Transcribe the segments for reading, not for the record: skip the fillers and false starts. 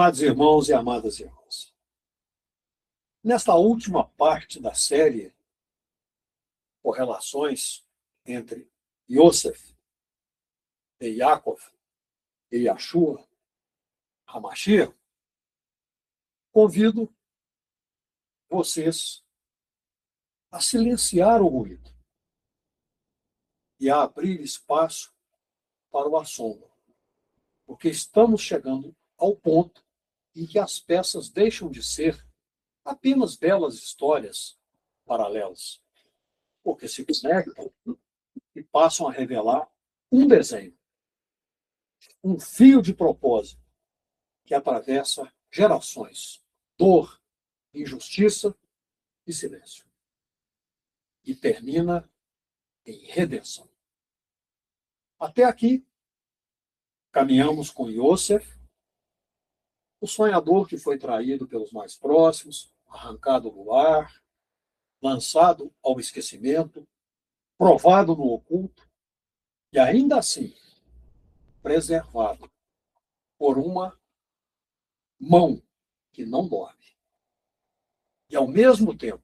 Amados irmãos e amadas irmãs, nesta última parte da série, correlações entre Yosef e Yaakov e Yeshua, HaMashiach, convido vocês a silenciar o ruído e a abrir espaço para o assombro, porque estamos chegando ao ponto em que as peças deixam de ser apenas belas histórias paralelas, porque se conectam e passam a revelar um desenho, um fio de propósito que atravessa gerações, dor, injustiça e silêncio, e termina em redenção. Até aqui, caminhamos com Yosef, o sonhador que foi traído pelos mais próximos, arrancado do lar, lançado ao esquecimento, provado no oculto e ainda assim preservado por uma mão que não dorme. E ao mesmo tempo,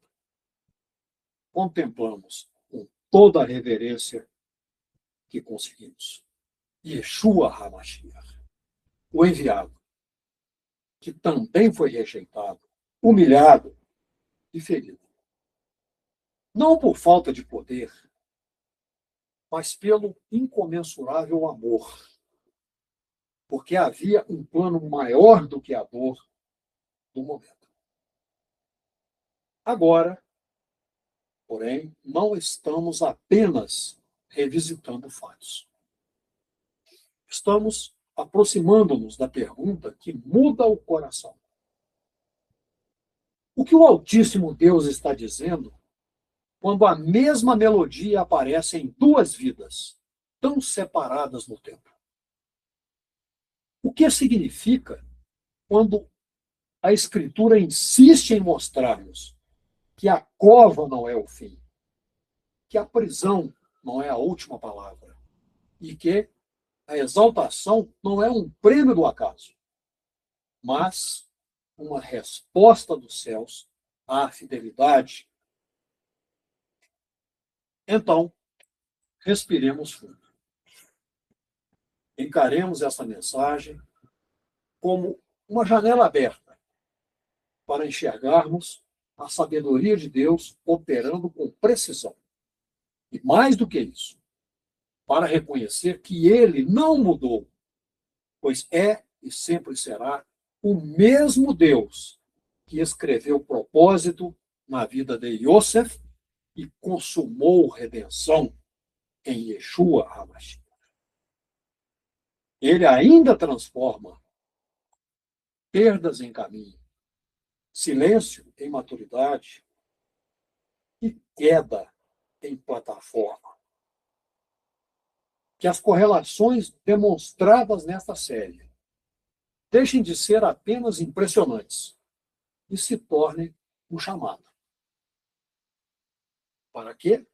contemplamos com toda a reverência que conseguimos Yeshua HaMashiach, o enviado, que também foi rejeitado, humilhado e ferido. Não por falta de poder, mas pelo incomensurável amor. Porque havia um plano maior do que a dor do momento. Agora, porém, não estamos apenas revisitando fatos. Estamos aproximando-nos da pergunta que muda o coração. O que o Altíssimo Deus está dizendo quando a mesma melodia aparece em duas vidas, tão separadas no tempo? O que significa quando a Escritura insiste em mostrar-nos que a cova não é o fim, que a prisão não é a última palavra e que a exaltação não é um prêmio do acaso, mas uma resposta dos céus à fidelidade? Então, respiremos fundo. Encaremos essa mensagem como uma janela aberta para enxergarmos a sabedoria de Deus operando com precisão. E mais do que isso, para reconhecer que ele não mudou, pois é e sempre será o mesmo Deus que escreveu propósito na vida de Yosef e consumou redenção em Yeshua HaMashiach. Ele ainda transforma perdas em caminho, silêncio em maturidade e queda em plataforma. Que as correlações demonstradas nesta série deixem de ser apenas impressionantes e se tornem um chamado. Para quê?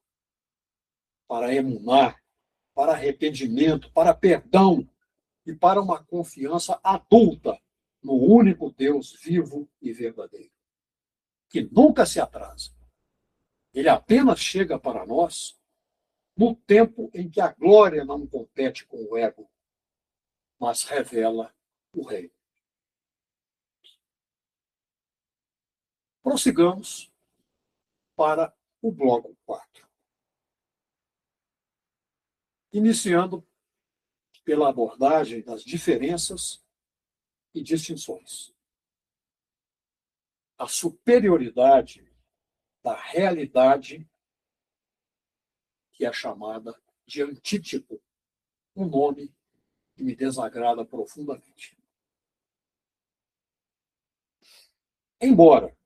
Para emunar, para arrependimento, para perdão e para uma confiança adulta no único Deus vivo e verdadeiro, que nunca se atrasa. Ele apenas chega para nós no tempo em que a glória não compete com o ego, mas revela o reino. Prossigamos para o bloco 4. Iniciando pela abordagem das diferenças e distinções. A superioridade da realidade que é chamada de antítipo, um nome que me desagrada profundamente. Embora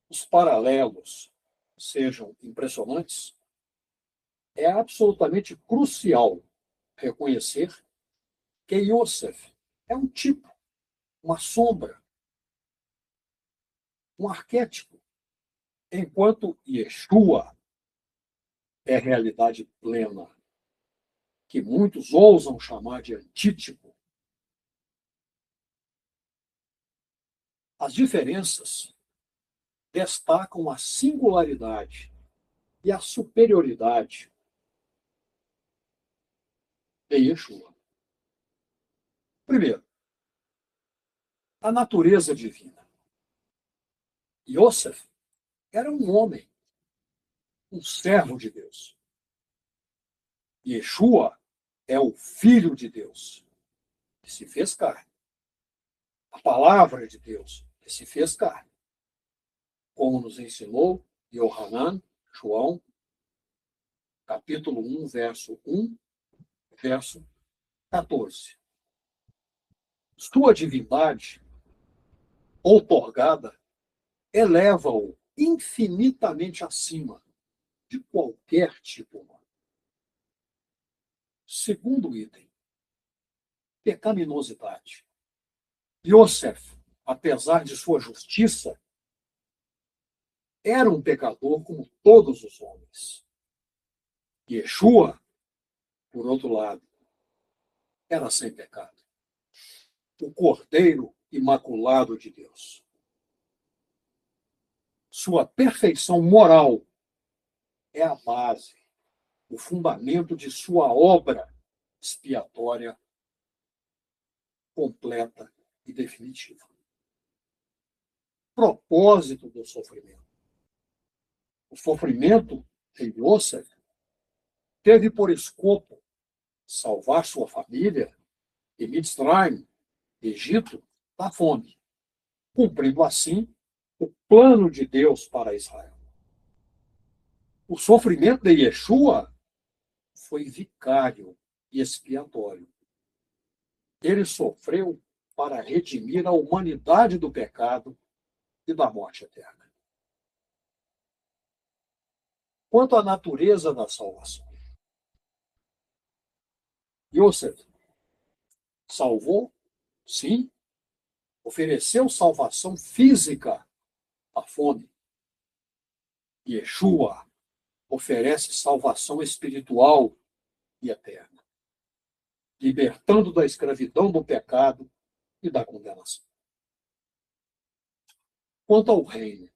os paralelos sejam impressionantes, é absolutamente crucial reconhecer que Yosef é um tipo, uma sombra, um arquétipo, enquanto Yeshua é realidade plena, que muitos ousam chamar de antítipo. As diferenças destacam a singularidade e a superioridade de Yeshua. Primeiro, a natureza divina. Yosef era um homem, um servo de Deus. Yeshua é o Filho de Deus, que se fez carne. A palavra de Deus, que se fez carne. Como nos ensinou Yohanan, João, capítulo 1, verso 1, verso 14. Sua divindade, outorgada, eleva-o infinitamente acima de qualquer tipo humano. Segundo item, pecaminosidade. Yosef, apesar de sua justiça, era um pecador como todos os homens. Yeshua, por outro lado, era sem pecado. O Cordeiro Imaculado de Deus. Sua perfeição moral é a base, o fundamento de sua obra expiatória completa e definitiva. Propósito do sofrimento. O sofrimento de Yosef teve por escopo salvar sua família e Mitzrayim, Egito, da fome, cumprindo assim o plano de Deus para Israel. O sofrimento de Yeshua foi vicário e expiatório. Ele sofreu para redimir a humanidade do pecado e da morte eterna. Quanto à natureza da salvação, Yosef salvou, sim, ofereceu salvação física à fome. Yeshua oferece salvação espiritual e eterna, libertando da escravidão do pecado e da condenação. Quanto ao reino,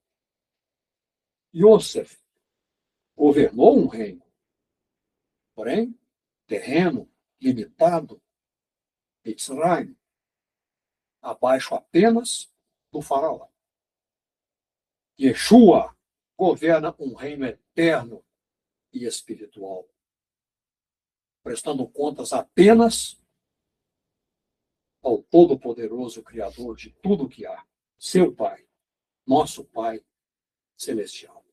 Yosef governou um reino, porém, terreno, limitado, Mitzrayim, abaixo apenas do faraó. Yeshua governa um reino eterno e espiritual, prestando contas apenas ao Todo-Poderoso Criador de tudo que há, seu Pai, nosso Pai Celestial.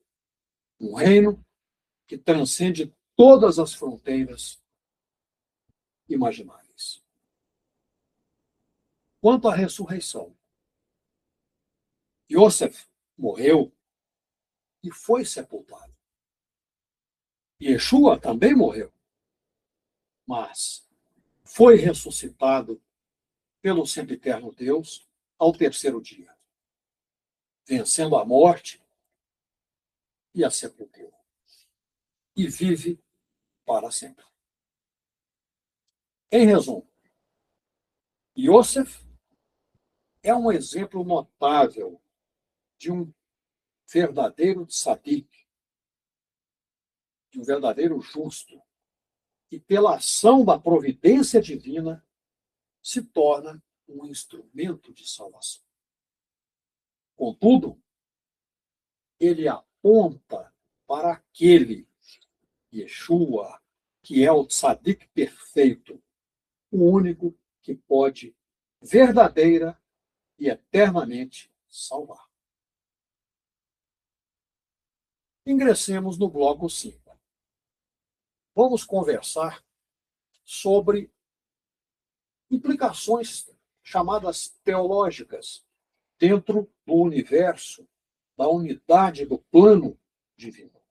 Um reino que transcende todas as fronteiras imagináveis. Quanto à ressurreição, Yosef morreu e foi sepultado. Yeshua também morreu, mas foi ressuscitado pelo sempiterno Deus ao terceiro dia, vencendo a morte e a sepultura, e vive para sempre. Em resumo, Yosef é um exemplo notável de um verdadeiro tzadik, de um verdadeiro justo, que pela ação da providência divina se torna um instrumento de salvação. Contudo, ele aponta para aquele Yeshua, que é o tzadik perfeito, o único que pode verdadeira e eternamente salvar. Ingressemos no bloco 5. Vamos conversar sobre implicações chamadas teológicas dentro do universo, da unidade do plano divino.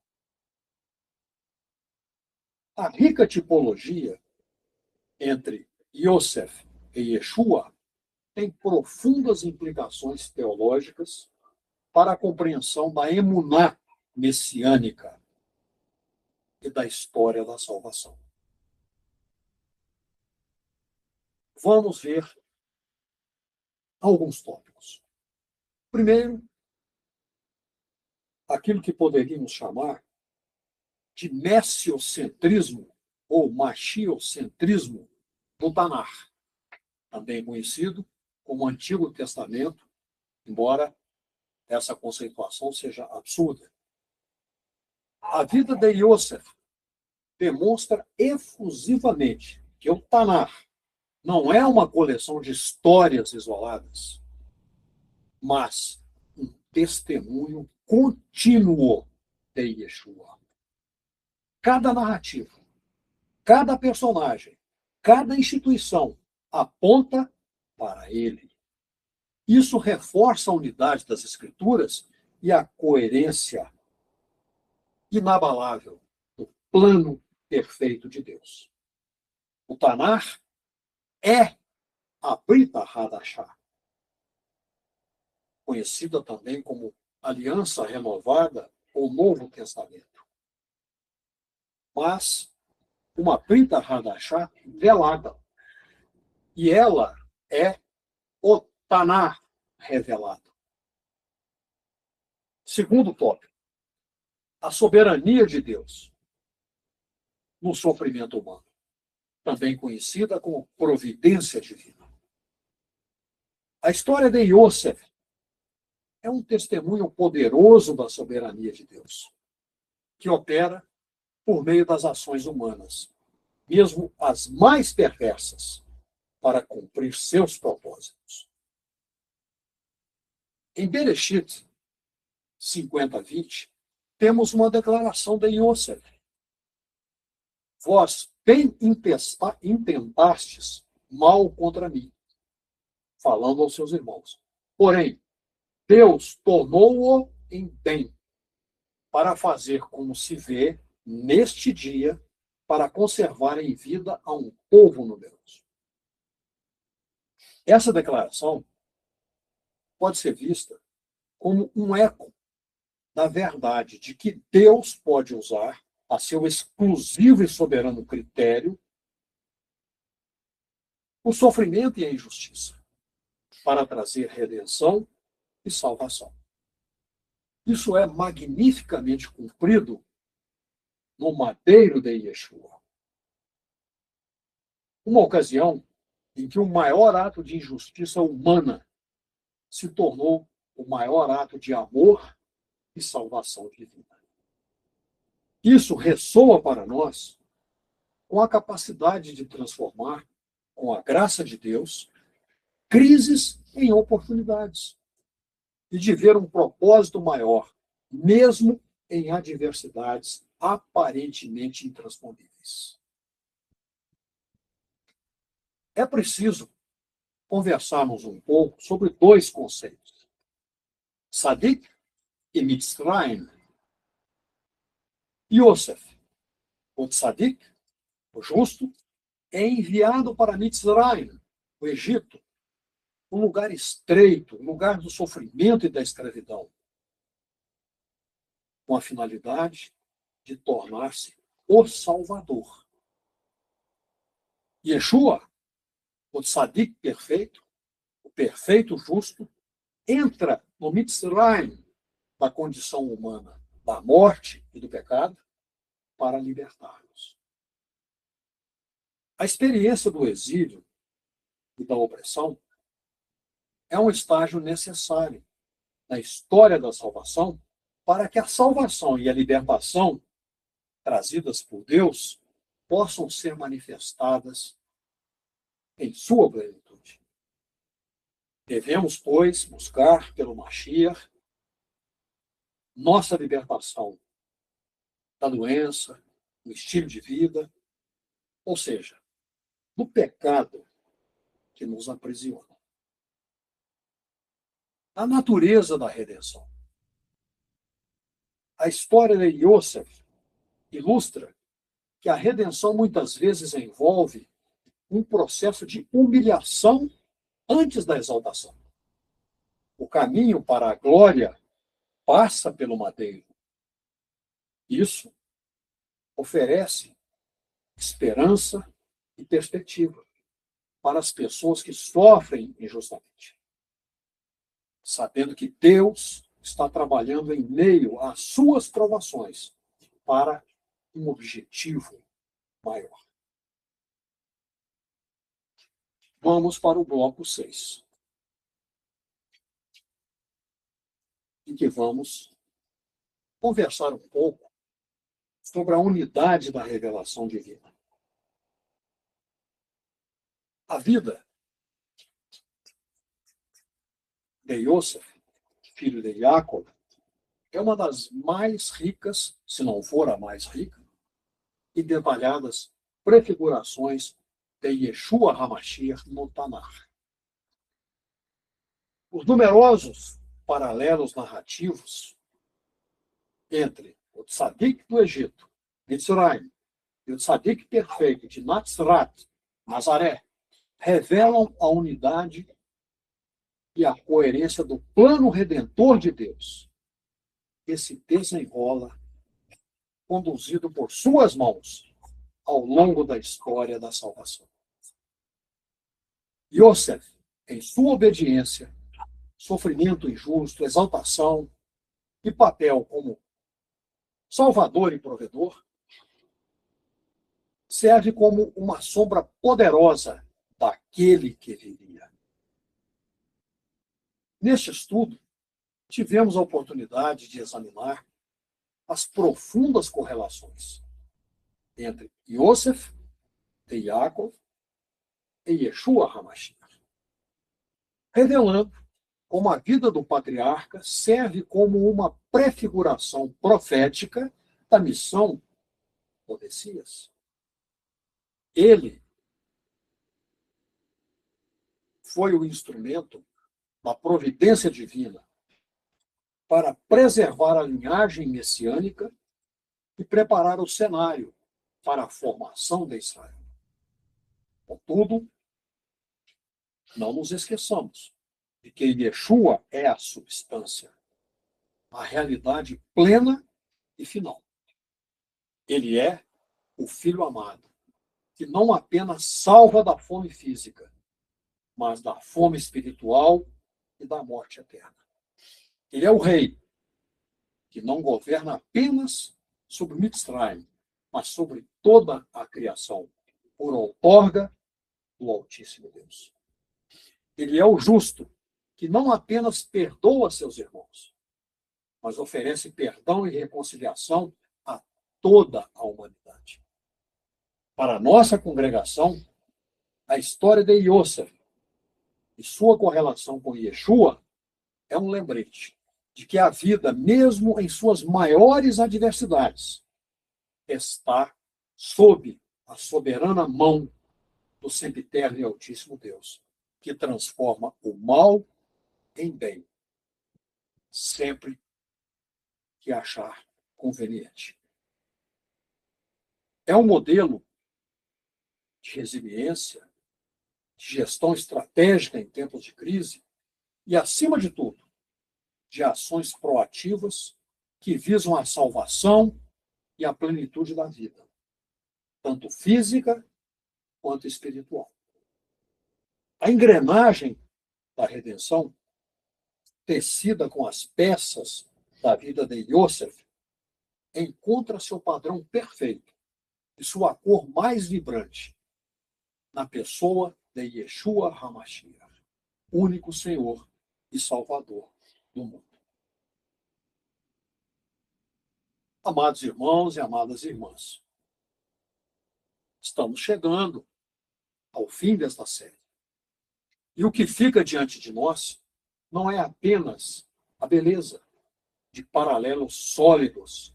A rica tipologia entre Yosef e Yeshua tem profundas implicações teológicas para a compreensão da emuná messiânica e da história da salvação. Vamos ver alguns tópicos. Primeiro, aquilo que poderíamos chamar de messiocentrismo ou machiocentrismo do Tanar, também conhecido como Antigo Testamento, embora essa conceituação seja absurda. A vida de Yosef demonstra efusivamente que o Tanar não é uma coleção de histórias isoladas, mas um testemunho contínuo de Yeshua. Cada narrativa, cada personagem, cada instituição aponta para ele. Isso reforça a unidade das Escrituras e a coerência inabalável do plano perfeito de Deus. O Tanar é a Brita Hadashah, conhecida também como Aliança Renovada ou Novo Testamento. Mas uma Brita Hadashah velada. E ela é o Tanar revelado. Segundo tópico, a soberania de Deus no sofrimento humano, também conhecida como providência divina. A história de Yosef é um testemunho poderoso da soberania de Deus, que opera por meio das ações humanas, mesmo as mais perversas, para cumprir seus propósitos. Em Bereshit 50:20, temos uma declaração de Yosef. Vós bem intentastes mal contra mim, falando aos seus irmãos. Porém, Deus tornou-o em bem, para fazer como se vê neste dia, para conservar em vida a um povo numeroso. Essa declaração pode ser vista como um eco da verdade de que Deus pode usar a seu exclusivo e soberano critério o sofrimento e a injustiça para trazer redenção e salvação. Isso é magnificamente cumprido no madeiro de Yeshua. Uma ocasião em que o maior ato de injustiça humana se tornou o maior ato de amor e salvação divina. Isso ressoa para nós com a capacidade de transformar, com a graça de Deus, crises em oportunidades e de ver um propósito maior, mesmo em adversidades aparentemente intransponíveis. É preciso conversarmos um pouco sobre dois conceitos: Sadik e Mitzrayim. Yosef, o Tzadik, o justo, é enviado para Mitzrayim, o Egito, um lugar estreito, um lugar do sofrimento e da escravidão, com a finalidade de tornar-se o Salvador. Yeshua, o Tzadik perfeito, o perfeito justo, entra no Mitzrayim, da condição humana, da morte e do pecado, para libertar-nos. A experiência do exílio e da opressão é um estágio necessário na história da salvação para que a salvação e a libertação trazidas por Deus possam ser manifestadas em sua plenitude. Devemos, pois, buscar pelo Mashiach nossa libertação da doença, do estilo de vida, ou seja, do pecado que nos aprisiona. A natureza da redenção. A história de Yosef ilustra que a redenção muitas vezes envolve um processo de humilhação antes da exaltação. O caminho para a glória passa pelo madeiro. Isso oferece esperança e perspectiva para as pessoas que sofrem injustamente. sabendo que Deus está trabalhando em meio às suas provações para um objetivo maior. Vamos para o bloco 6, em que vamos conversar um pouco sobre a unidade da revelação divina. A vida de Yosef, filho de Jacob, é uma das mais ricas, se não for a mais rica, e detalhadas prefigurações de Yeshua HaMashiach no Tanakh. Os numerosos paralelos narrativos entre o tzadik do Egito, Mitzrayim, e o tzadik perfeito de Nazrat, Nazaré, revelam a unidade e a coerência do plano redentor de Deus, que se desenrola, conduzido por suas mãos, ao longo da história da salvação. Yosef, em sua obediência, sofrimento injusto, exaltação e papel como salvador e provedor, serve como uma sombra poderosa daquele que viria. Neste estudo, tivemos a oportunidade de examinar as profundas correlações entre Yosef de Yaakov e Yeshua HaMashiach, revelando como a vida do patriarca serve como uma prefiguração profética da missão do Messias. Ele foi o instrumento da providência divina para preservar a linhagem messiânica e preparar o cenário para a formação de Israel. Contudo, não nos esqueçamos de que Yeshua é a substância, a realidade plena e final. Ele é o Filho amado, que não apenas salva da fome física, mas da fome espiritual e da morte eterna. Ele é o Rei, que não governa apenas sobre Mitzrayim, mas sobre toda a criação, por outorga do Altíssimo Deus. Ele é o justo, que não apenas perdoa seus irmãos, mas oferece perdão e reconciliação a toda a humanidade. Para a nossa congregação, a história de Yosef e sua correlação com Yeshua é um lembrete de que a vida, mesmo em suas maiores adversidades, está sob a soberana mão do sempiterno e altíssimo Deus, que transforma o mal em bem, sempre que achar conveniente. É um modelo de resiliência, de gestão estratégica em tempos de crise e, acima de tudo, de ações proativas que visam a salvação e a plenitude da vida, tanto física quanto espiritual. A engrenagem da redenção, tecida com as peças da vida de Yosef, encontra seu padrão perfeito e sua cor mais vibrante na pessoa de Yeshua HaMashiach, único Senhor e Salvador do mundo. Amados irmãos e amadas irmãs, estamos chegando ao fim desta série. E o que fica diante de nós não é apenas a beleza de paralelos sólidos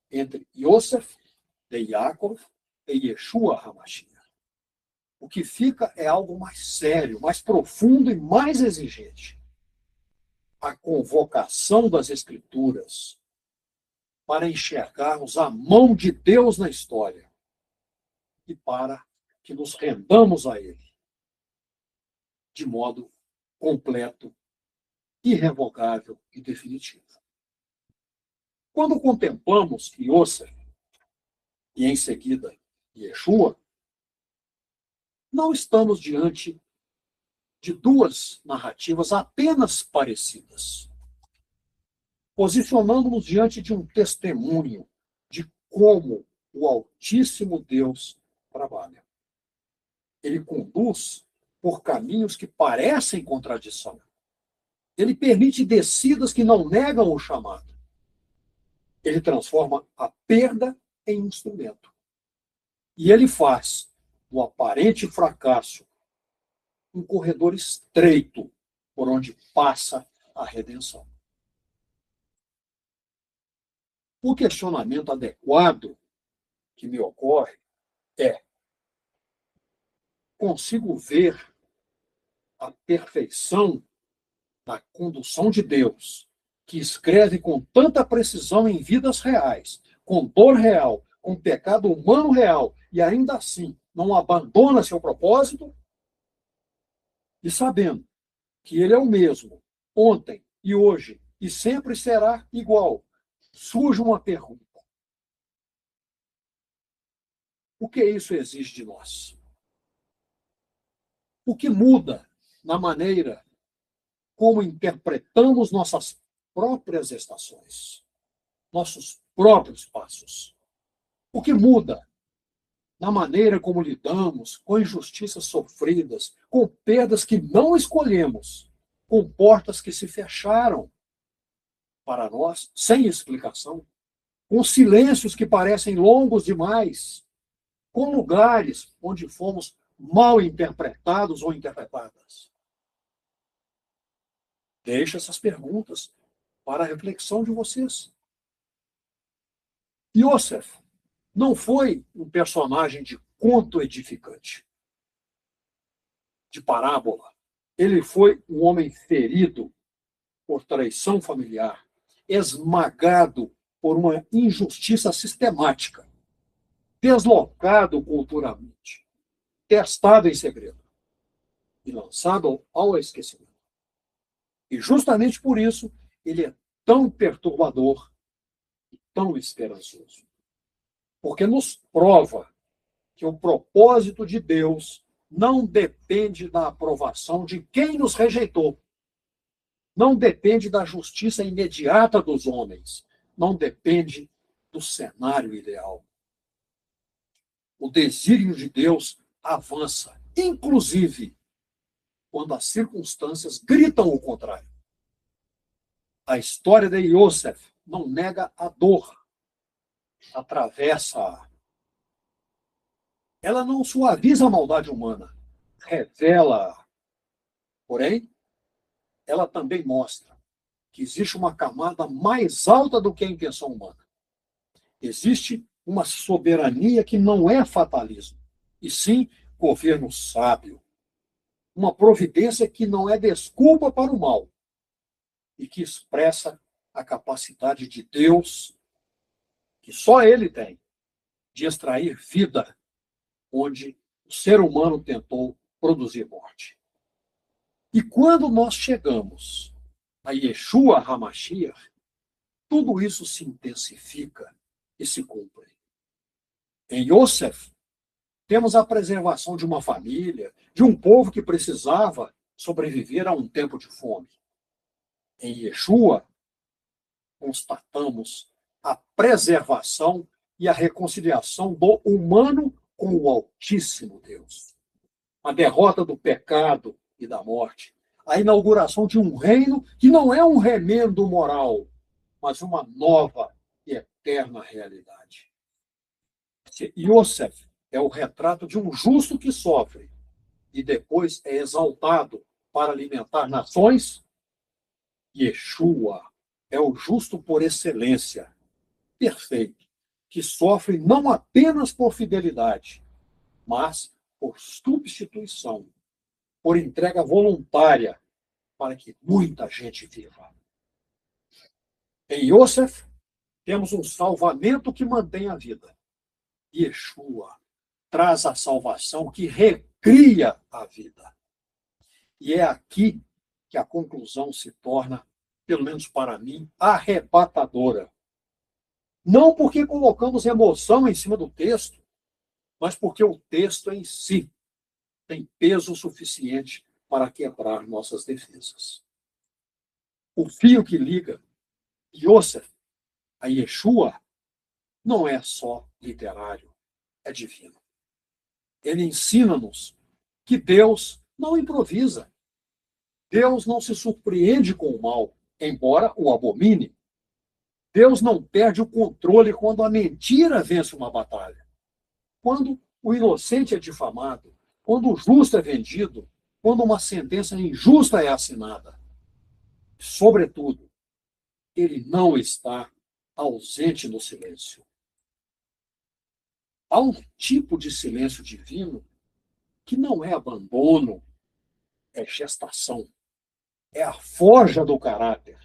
entre Yosef de Yaakov e Yeshua HaMashiach. O que fica é algo mais sério, mais profundo e mais exigente. A convocação das Escrituras para enxergarmos a mão de Deus na história e para que nos rendamos a Ele de modo completo, irrevogável e definitivo. Quando contemplamos Yosef e, em seguida, Yeshua, não estamos diante de duas narrativas apenas parecidas, posicionando-nos diante de um testemunho de como o Altíssimo Deus trabalha. Ele conduz por caminhos que parecem contradição. Ele permite descidas que não negam o chamado. Ele transforma a perda em instrumento. E ele faz do aparente fracasso um corredor estreito por onde passa a redenção. O questionamento adequado que me ocorre é: consigo ver a perfeição na condução de Deus, que escreve com tanta precisão em vidas reais, com dor real, com pecado humano real, e ainda assim não abandona seu propósito? E sabendo que ele é o mesmo, ontem e hoje, e sempre será igual, surge uma pergunta: o que isso exige de nós? O que muda na maneira como interpretamos nossas próprias estações, nossos próprios passos? O que muda na maneira como lidamos com injustiças sofridas, com perdas que não escolhemos, com portas que se fecharam para nós sem explicação, com silêncios que parecem longos demais, com lugares onde fomos mal interpretados ou interpretadas? Deixo essas perguntas para a reflexão de vocês. Yosef não foi um personagem de conto edificante, de parábola. Ele foi um homem ferido por traição familiar, esmagado por uma injustiça sistemática, deslocado culturalmente, testado em segredo e lançado ao esquecimento. E justamente por isso ele é tão perturbador e tão esperançoso. Porque nos prova que o propósito de Deus não depende da aprovação de quem nos rejeitou. Não depende da justiça imediata dos homens. Não depende do cenário ideal. O desígnio de Deus avança, inclusive quando as circunstâncias gritam o contrário. A história de Yosef não nega a dor, atravessa-a. Ela não suaviza a maldade humana, revela-a. Porém, ela também mostra que existe uma camada mais alta do que a intenção humana. Existe uma soberania que não é fatalismo, e sim governo sábio. Uma providência que não é desculpa para o mal, e que expressa a capacidade de Deus, que só Ele tem, de extrair vida onde o ser humano tentou produzir morte. E quando nós chegamos a Yeshua HaMashiach, tudo isso se intensifica e se cumpre. Em Yosef, temos a preservação de uma família, de um povo que precisava sobreviver a um tempo de fome. Em Yeshua, constatamos a preservação e a reconciliação do humano com o Altíssimo Deus. A derrota do pecado e da morte. A inauguração de um reino que não é um remendo moral, mas uma nova e eterna realidade. Yosef é o retrato de um justo que sofre e depois é exaltado para alimentar nações. Yeshua é o justo por excelência, perfeito, que sofre não apenas por fidelidade, mas por substituição, por entrega voluntária, para que muita gente viva. Em Yosef, temos um salvamento que mantém a vida. Yeshua traz a salvação que recria a vida. E é aqui que a conclusão se torna, pelo menos para mim, arrebatadora. Não porque colocamos emoção em cima do texto, mas porque o texto em si tem peso suficiente para quebrar nossas defesas. O fio que liga Yosef a Yeshua não é só literário, é divino. Ele ensina-nos que Deus não improvisa. Deus não se surpreende com o mal, embora o abomine. Deus não perde o controle quando a mentira vence uma batalha. Quando o inocente é difamado, quando o justo é vendido, quando uma sentença injusta é assinada. Sobretudo, ele não está ausente no silêncio. Há um tipo de silêncio divino que não é abandono, é gestação, é a forja do caráter,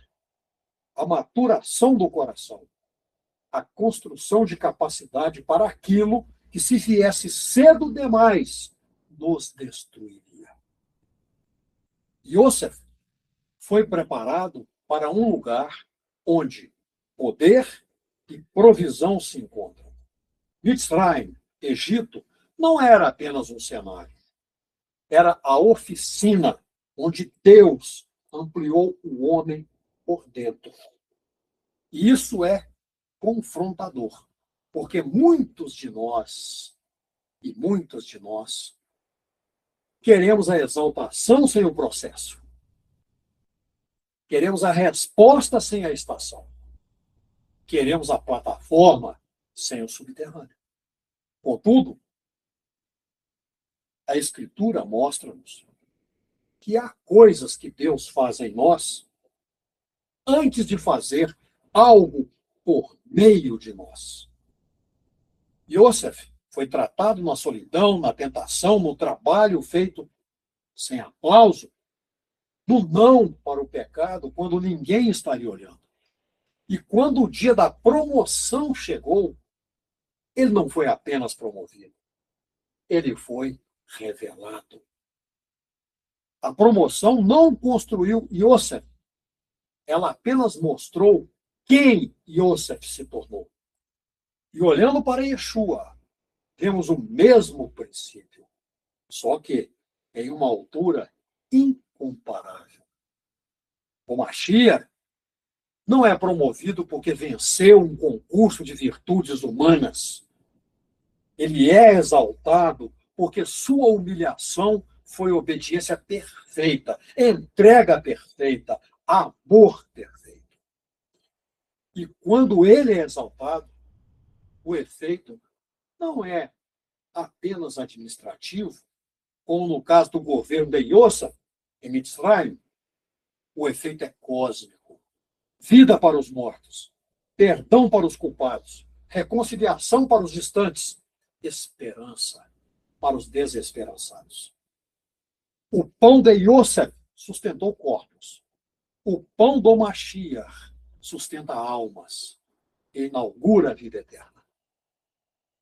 a maturação do coração, a construção de capacidade para aquilo que, se viesse cedo demais, nos destruiria. Yosef foi preparado para um lugar onde poder e provisão se encontram. Mitzrayim, Egito, não era apenas um cenário. Era a oficina onde Deus ampliou o homem por dentro. E isso é confrontador, porque muitos de nós, e muitas de nós, queremos a exaltação sem o processo. Queremos a resposta sem a estação. Queremos a plataforma sem o subterrâneo. Contudo, a Escritura mostra-nos que há coisas que Deus faz em nós antes de fazer algo por meio de nós. Yosef foi tratado na solidão, na tentação, no trabalho feito sem aplauso, no não para o pecado, quando ninguém estaria olhando. E quando o dia da promoção chegou, ele não foi apenas promovido, ele foi revelado. A promoção não construiu Yosef, ela apenas mostrou quem Yosef se tornou. E olhando para Yeshua, temos o mesmo princípio, só que em uma altura incomparável. O Mashiach não é promovido porque venceu um concurso de virtudes humanas. Ele é exaltado porque sua humilhação foi obediência perfeita, entrega perfeita, amor perfeito. E quando ele é exaltado, o efeito não é apenas administrativo, como no caso do governo de Yosef, em Mitzrayim. O efeito é cósmico. Vida para os mortos, perdão para os culpados, reconciliação para os distantes, esperança para os desesperançados. O pão de Yosef sustentou corpos. O pão do Mashiach sustenta almas e inaugura a vida eterna.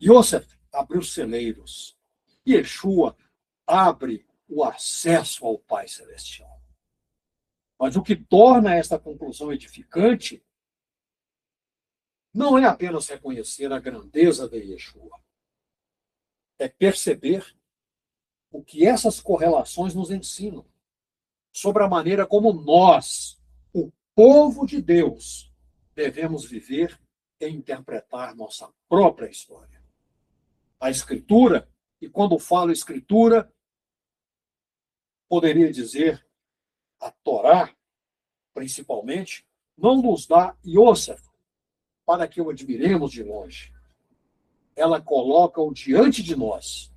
Yosef abriu celeiros. Yeshua abre o acesso ao Pai Celestial. Mas o que torna esta conclusão edificante não é apenas reconhecer a grandeza de Yeshua. É perceber o que essas correlações nos ensinam sobre a maneira como nós, o povo de Deus, devemos viver e interpretar nossa própria história. A Escritura, e quando falo Escritura, poderia dizer a Torá, principalmente, não nos dá Yosef para que o admiremos de longe. Ela coloca-o diante de nós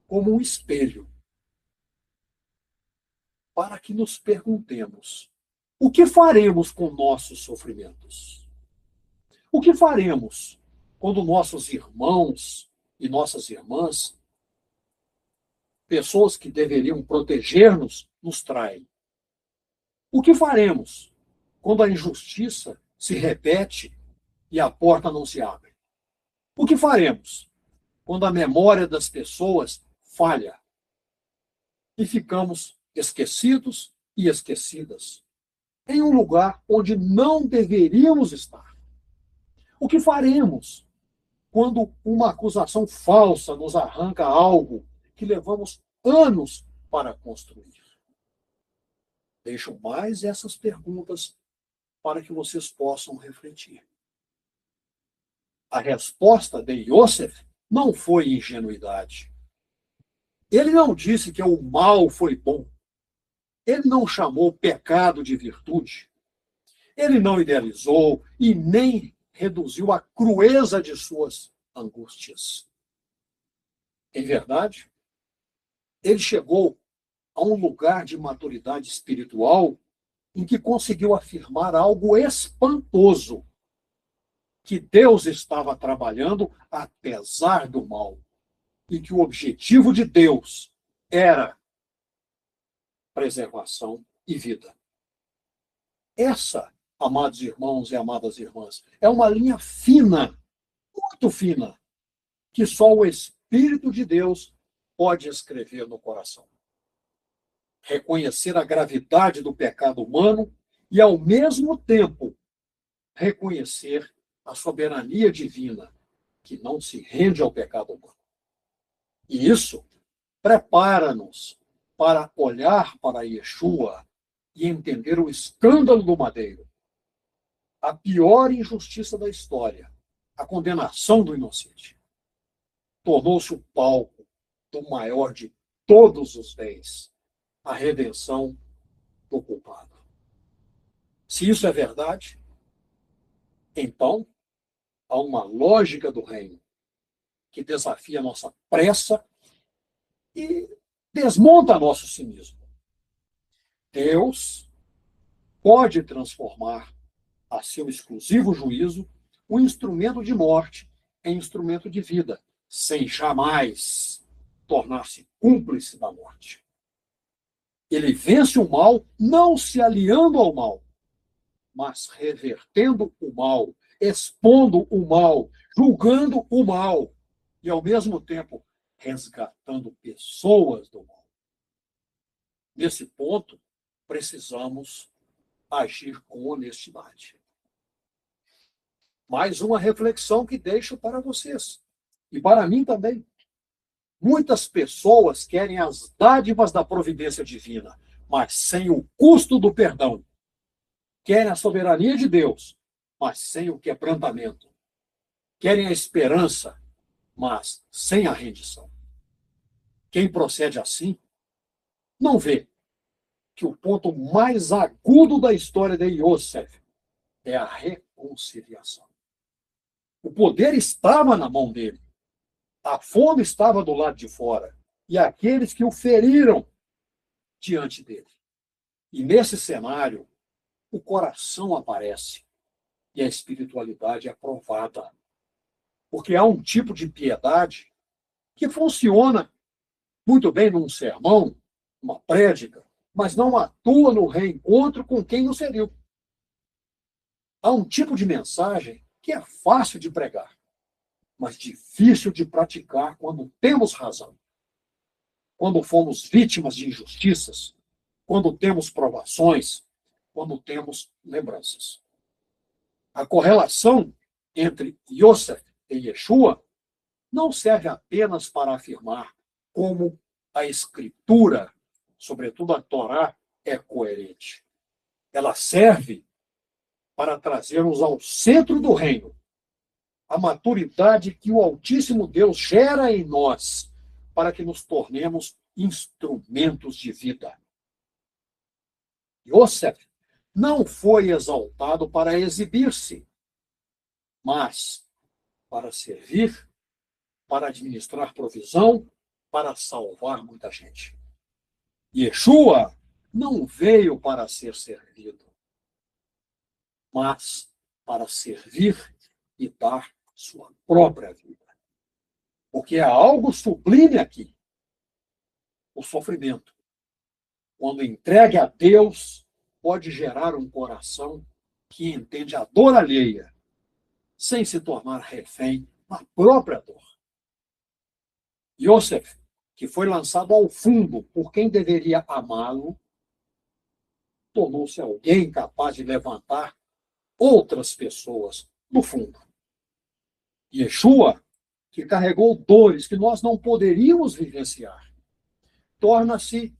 como um espelho para que nos perguntemos: o que faremos com nossos sofrimentos? O que faremos quando nossos irmãos e nossas irmãs, pessoas que deveriam proteger-nos, nos traem? O que faremos quando a injustiça se repete e a porta não se abre? O que faremos quando a memória das pessoas falha e ficamos esquecidos e esquecidas em um lugar onde não deveríamos estar? O que faremos quando uma acusação falsa nos arranca algo que levamos anos para construir? Deixo mais essas perguntas para que vocês possam refletir. A resposta de Yosef não foi ingenuidade. Ele não disse que o mal foi bom. Ele não chamou o pecado de virtude. Ele não idealizou e nem reduziu a crueza de suas angústias. Em verdade, ele chegou a um lugar de maturidade espiritual em que conseguiu afirmar algo espantoso, que Deus estava trabalhando apesar do mal e que o objetivo de Deus era preservação e vida. Essa, amados irmãos e amadas irmãs, é uma linha fina, muito fina, que só o Espírito de Deus pode escrever no coração. Reconhecer a gravidade do pecado humano e, ao mesmo tempo, reconhecer a soberania divina, que não se rende ao pecado humano. E isso prepara-nos para olhar para Yeshua e entender o escândalo do madeiro, a pior injustiça da história, a condenação do inocente. Tornou-se o palco do maior de todos os bens, a redenção do culpado. Se isso é verdade, então há uma lógica do reino que desafia a nossa pressa e desmonta nosso cinismo. Deus pode transformar, a seu exclusivo juízo, um instrumento de morte em instrumento de vida, sem jamais tornar-se cúmplice da morte. Ele vence o mal não se aliando ao mal, mas revertendo o mal, expondo o mal, julgando o mal e, ao mesmo tempo, resgatando pessoas do mal. Nesse ponto, precisamos agir com honestidade. Mais uma reflexão que deixo para vocês, e para mim também. Muitas pessoas querem as dádivas da providência divina, mas sem o custo do perdão. Querem a soberania de Deus, mas sem o quebrantamento. Querem a esperança, mas sem a rendição. Quem procede assim não vê que o ponto mais agudo da história de Yosef é a reconciliação. O poder estava na mão dele. A fome estava do lado de fora. E aqueles que o feriram diante dele. E nesse cenário, o coração aparece e a espiritualidade é provada. Porque há um tipo de piedade que funciona muito bem num sermão, numa prédica, mas não atua no reencontro com quem nos feriu. Há um tipo de mensagem que é fácil de pregar, mas difícil de praticar quando temos razão, quando fomos vítimas de injustiças, quando temos provações, quando temos lembranças. A correlação entre Yosef e Yeshua não serve apenas para afirmar como a Escritura, sobretudo a Torá, é coerente. Ela serve para trazermos ao centro do reino a maturidade que o Altíssimo Deus gera em nós, para que nos tornemos instrumentos de vida. Yosef não foi exaltado para exibir-se, mas para servir, para administrar provisão, para salvar muita gente. Yeshua não veio para ser servido, mas para servir e dar sua própria vida. Porque há algo sublime aqui, o sofrimento. Quando entregue a Deus, pode gerar um coração que entende a dor alheia, sem se tornar refém da própria dor. Yosef, que foi lançado ao fundo por quem deveria amá-lo, tornou-se alguém capaz de levantar outras pessoas do fundo. Yeshua, que carregou dores que nós não poderíamos vivenciar, torna-se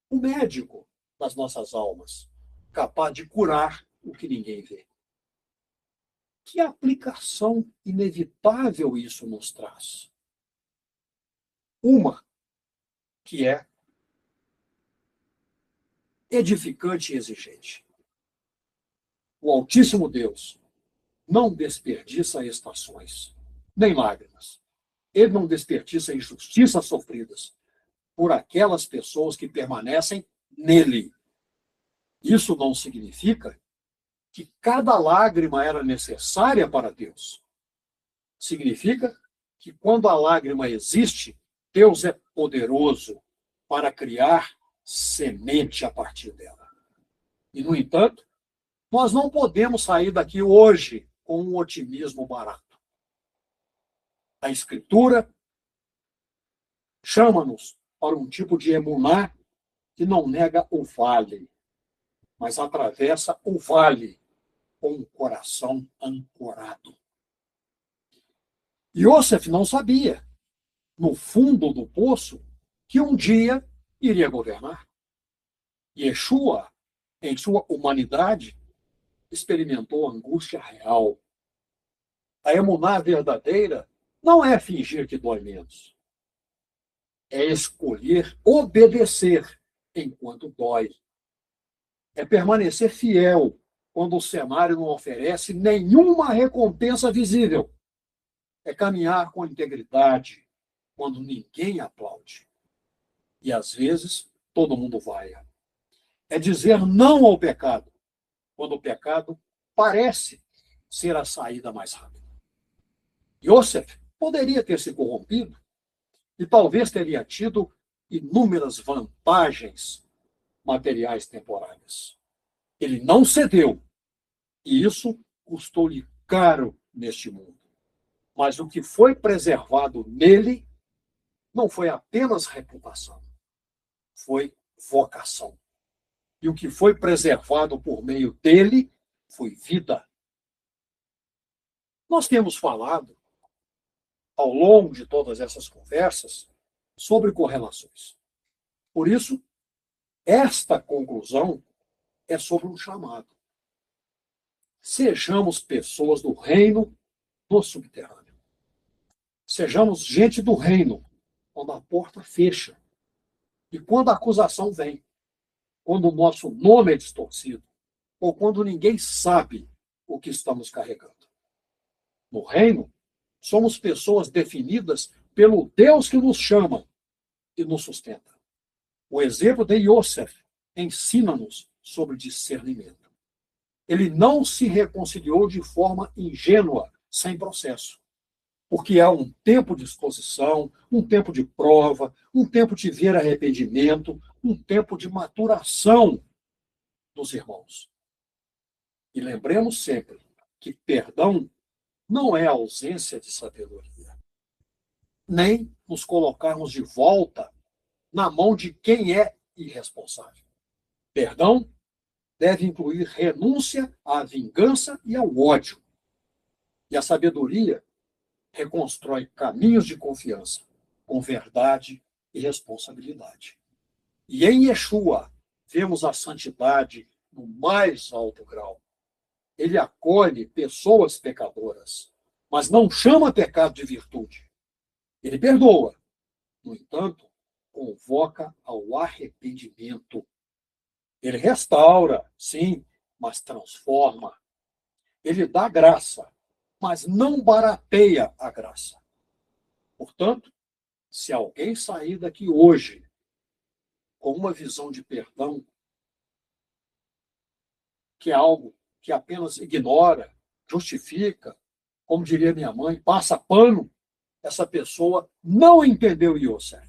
um médico das nossas almas, capaz de curar o que ninguém vê. Que aplicação inevitável isso nos traz? Uma que é edificante e exigente. O Altíssimo Deus não desperdiça estações, nem lágrimas. Ele não desperdiça injustiças sofridas por aquelas pessoas que permanecem nele. Isso não significa que cada lágrima era necessária para Deus. Significa que quando a lágrima existe, Deus é poderoso para criar semente a partir dela. E, no entanto, nós não podemos sair daqui hoje com um otimismo barato. A Escritura chama-nos para um tipo de emuná que não nega o vale, mas atravessa o vale com o coração ancorado. Yosef não sabia, no fundo do poço, que um dia iria governar. Yeshua, em sua humanidade, experimentou angústia real. A emuná verdadeira não é fingir que dói menos. É escolher obedecer enquanto dói. É permanecer fiel quando o cenário não oferece nenhuma recompensa visível. É caminhar com integridade quando ninguém aplaude. E, às vezes, todo mundo vai. É dizer não ao pecado, quando o pecado parece ser a saída mais rápida. Yosef poderia ter se corrompido e talvez teria tido inúmeras vantagens materiais temporárias. Ele não cedeu, e isso custou-lhe caro neste mundo. Mas o que foi preservado nele não foi apenas reputação, foi vocação. E o que foi preservado por meio dele foi vida. Nós temos falado, ao longo de todas essas conversas, sobre correlações. Por isso, esta conclusão é sobre um chamado. Sejamos pessoas do reino do subterrâneo. Sejamos gente do reino, quando a porta fecha e quando a acusação vem, quando o nosso nome é distorcido ou quando ninguém sabe o que estamos carregando. No reino, somos pessoas definidas pelo Deus que nos chama e nos sustenta. O exemplo de Yosef ensina-nos sobre discernimento. Ele não se reconciliou de forma ingênua, sem processo. Porque há um tempo de exposição, um tempo de prova, um tempo de ver arrependimento, um tempo de maturação dos irmãos. E lembremos sempre que perdão não é ausência de sabedoria, nem nos colocarmos de volta na mão de quem é irresponsável. Perdão deve incluir renúncia à vingança e ao ódio. E a sabedoria reconstrói caminhos de confiança, com verdade e responsabilidade. E em Yeshua, vemos a santidade no mais alto grau. Ele acolhe pessoas pecadoras, mas não chama pecado de virtude. Ele perdoa. No entanto, convoca ao arrependimento. Ele restaura, sim, mas transforma. Ele dá graça, mas não barateia a graça. Portanto, se alguém sair daqui hoje com uma visão de perdão, que é algo que apenas ignora, justifica, como diria minha mãe, passa pano, essa pessoa não entendeu Yosef.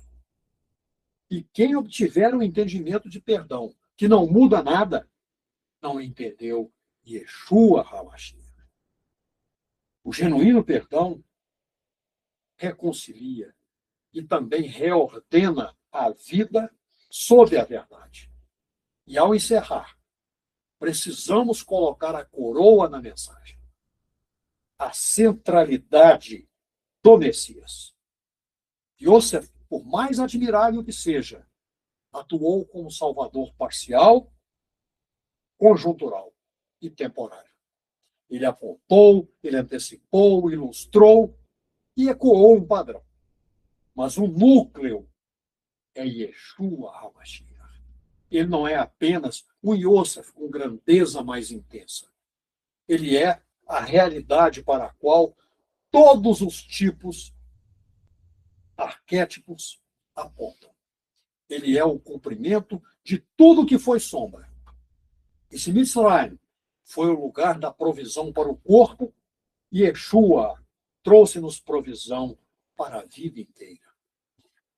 E quem obtiver um entendimento de perdão, que não muda nada, não entendeu Yeshua HaMashiach. O genuíno perdão reconcilia e também reordena a vida sob a verdade. E ao encerrar, precisamos colocar a coroa na mensagem. A centralidade do Messias. Yosef, por mais admirável que seja, atuou como salvador parcial, conjuntural e temporário. Ele apontou, ele antecipou, ilustrou e ecoou um padrão. Mas o núcleo é Yeshua HaMashiach. Ele não é apenas um Yosef com grandeza mais intensa. Ele é a realidade para a qual todos os tipos arquétipos apontam. Ele é o cumprimento de tudo que foi sombra. E se Mitzrayim foi o lugar da provisão para o corpo, Yeshua trouxe-nos provisão para a vida inteira.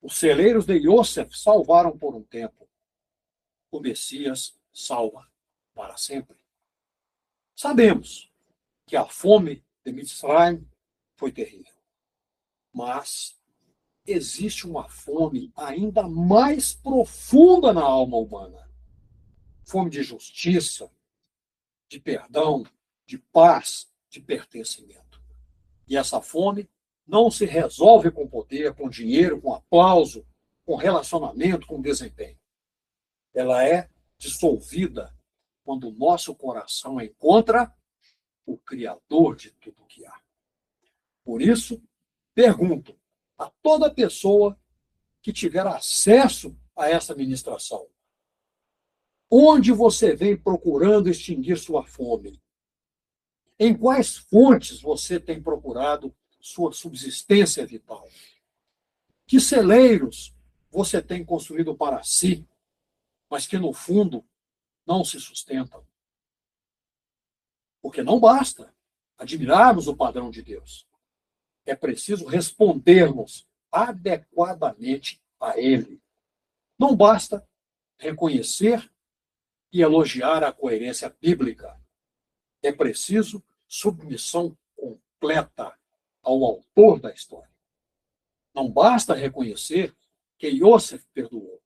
Os celeiros de Yosef salvaram por um tempo. O Messias salva para sempre. Sabemos que a fome de Mitzrayim foi terrível. Mas existe uma fome ainda mais profunda na alma humana. Fome de justiça, de perdão, de paz, de pertencimento. E essa fome não se resolve com poder, com dinheiro, com aplauso, com relacionamento, com desempenho. Ela é dissolvida quando o nosso coração encontra o Criador de tudo que há. Por isso, pergunto a toda pessoa que tiver acesso a essa ministração: onde você vem procurando extinguir sua fome? Em quais fontes você tem procurado sua subsistência vital? Que celeiros você tem construído para si, mas que, no fundo, não se sustentam? Porque não basta admirarmos o padrão de Deus. É preciso respondermos adequadamente a ele. Não basta reconhecer e elogiar a coerência bíblica. É preciso submissão completa ao autor da história. Não basta reconhecer que Yosef perdoou.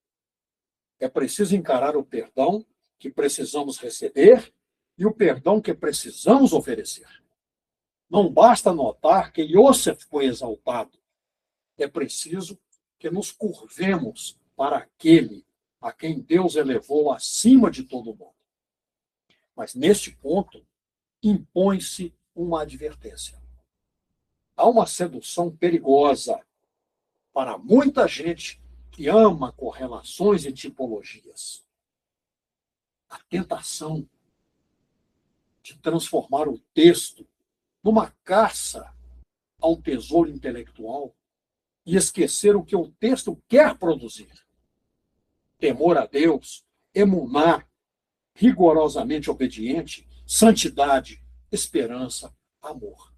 É preciso encarar o perdão que precisamos receber e o perdão que precisamos oferecer. Não basta notar que Yosef foi exaltado. É preciso que nos curvemos para aquele a quem Deus elevou acima de todo mundo. Mas, neste ponto, impõe-se uma advertência. Há uma sedução perigosa para muita gente que ama correlações e tipologias. A tentação de transformar o texto numa caça ao tesouro intelectual e esquecer o que o texto quer produzir. Temor a Deus, emuná, rigorosamente obediente, santidade, esperança, amor.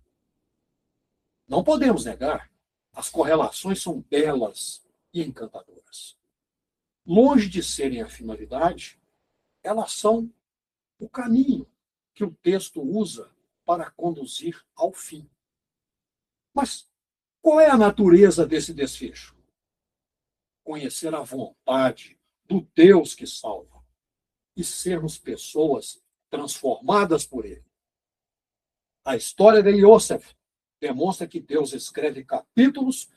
Não podemos negar, as correlações são belas e encantadoras. Longe de serem a finalidade, elas são o caminho que o texto usa para conduzir ao fim. Mas qual é a natureza desse desfecho? Conhecer a vontade do Deus que salva e sermos pessoas transformadas por ele. A história de Yosef demonstra que Deus escreve capítulos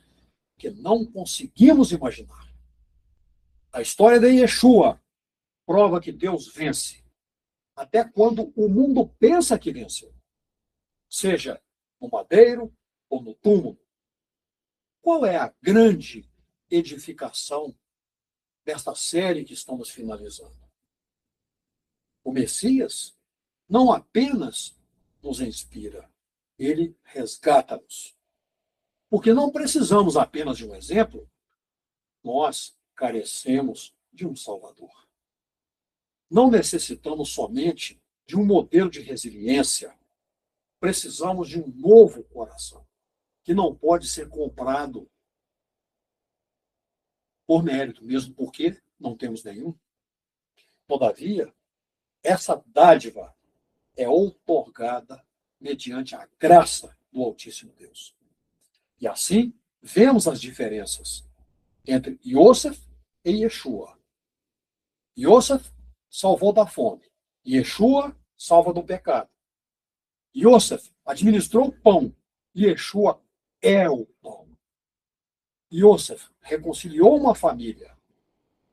que não conseguimos imaginar. A história de Yeshua prova que Deus vence, até quando o mundo pensa que venceu, seja no madeiro ou no túmulo. Qual é a grande edificação desta série que estamos finalizando? O Messias não apenas nos inspira, ele resgata-nos. Porque não precisamos apenas de um exemplo, nós carecemos de um Salvador. Não necessitamos somente de um modelo de resiliência, precisamos de um novo coração, que não pode ser comprado por mérito, mesmo porque não temos nenhum. Todavia, essa dádiva é outorgada mediante a graça do Altíssimo Deus. E assim, vemos as diferenças entre Yosef e Yeshua. Yosef salvou da fome. Yeshua salva do pecado. Yosef administrou o pão. Yeshua é o pão. Yosef reconciliou uma família.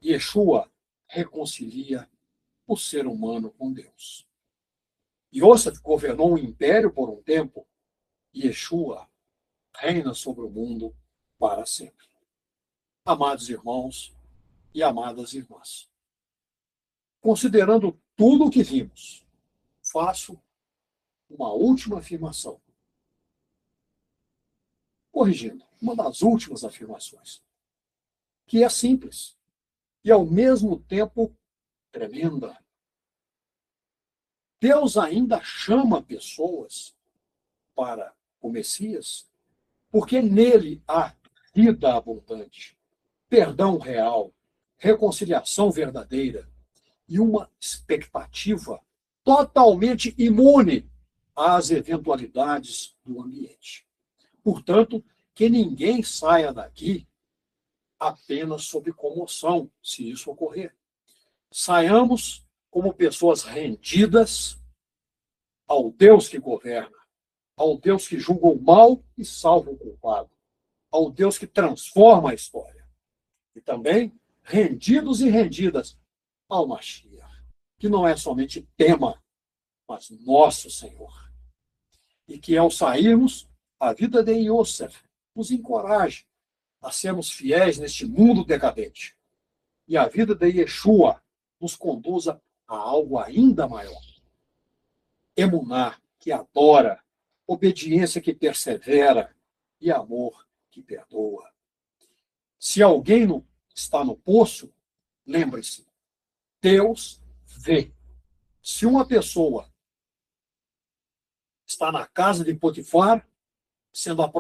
Yeshua reconcilia o ser humano com Deus. Yosef governou um império por um tempo, Yeshua reina sobre o mundo para sempre. Amados irmãos e amadas irmãs, considerando tudo o que vimos, faço uma última afirmação. Corrigindo, uma das últimas afirmações, que é simples e, ao mesmo tempo, tremenda. Deus ainda chama pessoas para o Messias, porque nele há vida abundante, perdão real, reconciliação verdadeira e uma expectativa totalmente imune às eventualidades do ambiente. Portanto, que ninguém saia daqui apenas sob comoção, se isso ocorrer. Saiamos como pessoas rendidas ao Deus que governa, ao Deus que julga o mal e salva o culpado, ao Deus que transforma a história. E também rendidos e rendidas ao Mashiach, que não é somente tema, mas nosso Senhor. E que, ao sairmos, a vida de Yosef nos encoraje a sermos fiéis neste mundo decadente. E a vida de Yeshua nos conduza a algo ainda maior. Emuná, que adora, obediência que persevera e amor que perdoa. Se alguém está no poço, lembre-se, Deus vê. Se uma pessoa está na casa de Potifar, sendo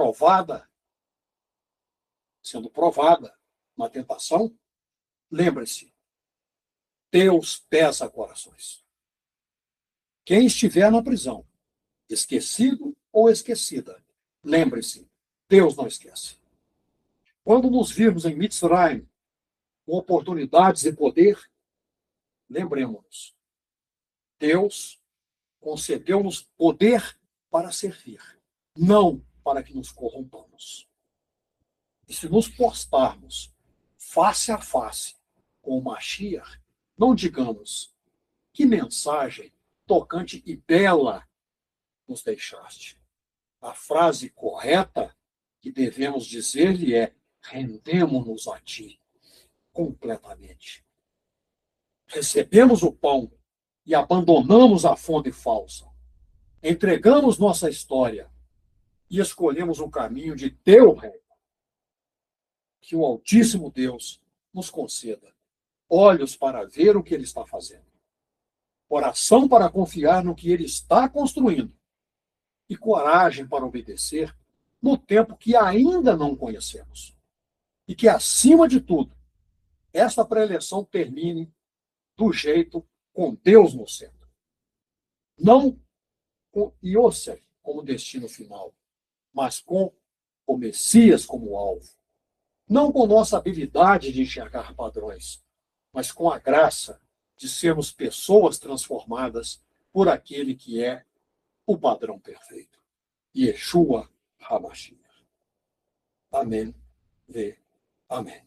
provada na tentação, lembre-se, Deus pesa corações. Quem estiver na prisão, esquecido ou esquecida, lembre-se, Deus não esquece. Quando nos virmos em Mitzrayim, com oportunidades e poder, lembremos-nos, Deus concedeu-nos poder para servir, não para que nos corrompamos. E se nos postarmos face a face com o Mashiach, não digamos, que mensagem tocante e bela nos deixaste. A frase correta que devemos dizer-lhe é: rendemo-nos a ti completamente. Recebemos o pão e abandonamos a fonte falsa. Entregamos nossa história e escolhemos o caminho de teu reino. Que o Altíssimo Deus nos conceda olhos para ver o que ele está fazendo, coração para confiar no que ele está construindo e coragem para obedecer no tempo que ainda não conhecemos. E que, acima de tudo, esta pré-eleição termine do jeito com Deus no centro. Não com Yosef como destino final, mas com o Messias como alvo. Não com nossa habilidade de enxergar padrões, mas com a graça de sermos pessoas transformadas por aquele que é o padrão perfeito. Yeshua HaMashiach. Amém. Amém.